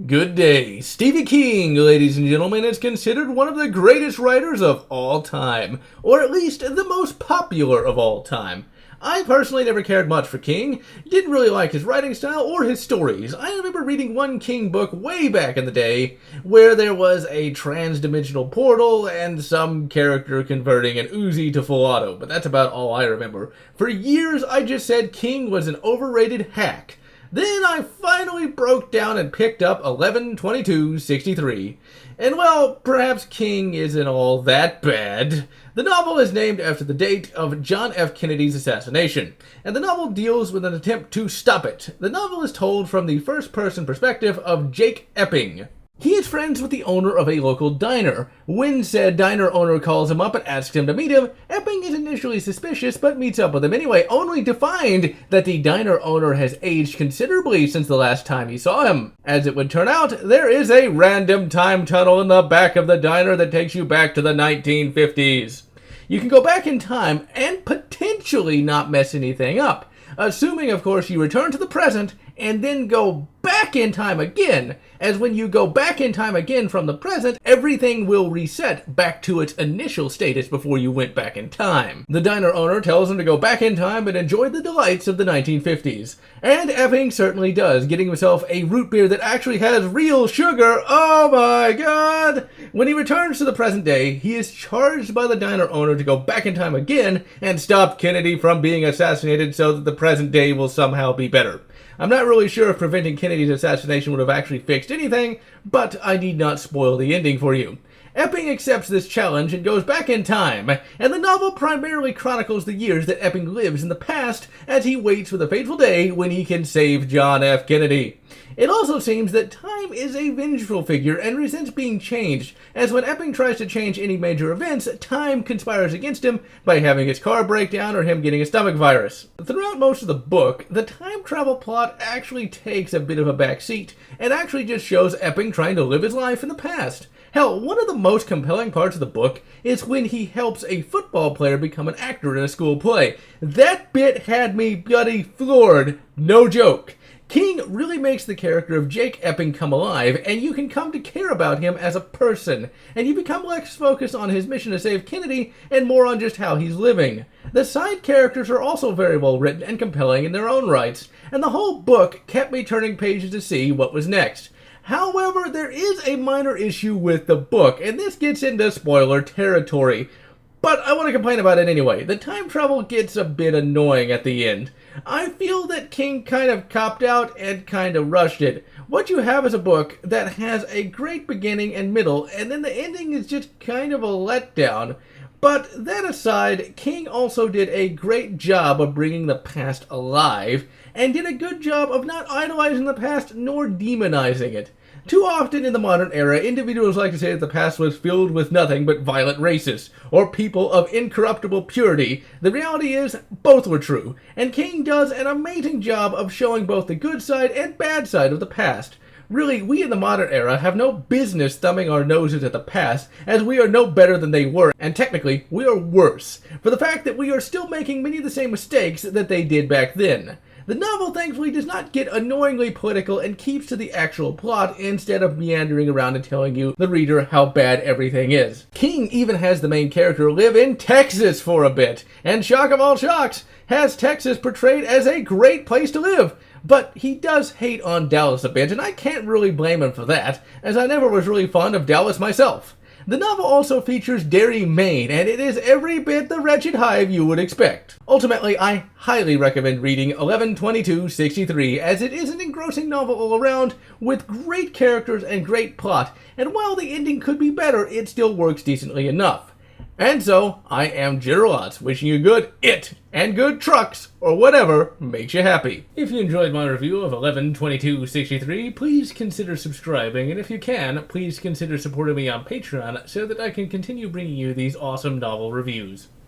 Good day. Stephen King, ladies and gentlemen, is considered one of the greatest writers of all time, or at least the most popular of all time. I personally never cared much for King, didn't really like his writing style or his stories. I remember reading one King book way back in the day where there was a trans-dimensional portal and some character converting an Uzi to full auto, but that's about all I remember. For years I just said King was an overrated hack. Then I finally broke down and picked up 11/22/63. And well, perhaps King isn't all that bad. The novel is named after the date of John F. Kennedy's assassination, and the novel deals with an attempt to stop it. The novel is told from the first-person perspective of Jake Epping. He is friends with the owner of a local diner. When said diner owner calls him up and asks him to meet him, Epping is initially suspicious but meets up with him anyway, only to find that the diner owner has aged considerably since the last time he saw him. As it would turn out, there is a random time tunnel in the back of the diner that takes you back to the 1950s. You can go back in time and potentially not mess anything up, assuming, of course, you return to the present and then go back in time again, as when you go back in time again from the present, everything will reset back to its initial status before you went back in time. The diner owner tells him to go back in time and enjoy the delights of the 1950s. And Epping certainly does, getting himself a root beer that actually has real sugar. Oh my god! When he returns to the present day, he is charged by the diner owner to go back in time again and stop Kennedy from being assassinated so that the present day will somehow be better. I'm not really sure if preventing Kennedy's assassination would have actually fixed anything, but I need not spoil the ending for you. Epping accepts this challenge and goes back in time, and the novel primarily chronicles the years that Epping lives in the past as he waits for the fateful day when he can save John F. Kennedy. It also seems that time is a vengeful figure and resents being changed, as when Epping tries to change any major events, time conspires against him by having his car break down or him getting a stomach virus. Throughout most of the book, the time travel plot actually takes a bit of a backseat and actually just shows Epping trying to live his life in the past. Hell, one of the most compelling parts of the book is when he helps a football player become an actor in a school play. That bit had me bloody floored, no joke. King really makes the character of Jake Epping come alive, and you can come to care about him as a person, and you become less focused on his mission to save Kennedy and more on just how he's living. The side characters are also very well written and compelling in their own rights, and the whole book kept me turning pages to see what was next. However, there is a minor issue with the book, and this gets into spoiler territory. But I want to complain about it anyway. The time travel gets a bit annoying at the end. I feel that King kind of copped out and kind of rushed it. What you have is a book that has a great beginning and middle, and then the ending is just kind of a letdown. But that aside, King also did a great job of bringing the past alive, and did a good job of not idolizing the past nor demonizing it. Too often in the modern era, individuals like to say that the past was filled with nothing but violent racists, or people of incorruptible purity. The reality is, both were true, and King does an amazing job of showing both the good side and bad side of the past. Really, we in the modern era have no business thumbing our noses at the past, as we are no better than they were, and technically, we are worse, for the fact that we are still making many of the same mistakes that they did back then. The novel, thankfully, does not get annoyingly political and keeps to the actual plot instead of meandering around and telling you, the reader, how bad everything is. King even has the main character live in Texas for a bit, and shock of all shocks, has Texas portrayed as a great place to live. But he does hate on Dallas a bit, and I can't really blame him for that, as I never was really fond of Dallas myself. The novel also features Derry, Maine, and it is every bit the wretched hive you would expect. Ultimately, I highly recommend reading 11/22/63, as it is an engrossing novel all around, with great characters and great plot, and while the ending could be better, it still works decently enough. And so, I am GeneralLotz, wishing you good and good trucks, or whatever makes you happy. If you enjoyed my review of 11/22/63, please consider subscribing, and if you can, please consider supporting me on Patreon so that I can continue bringing you these awesome novel reviews.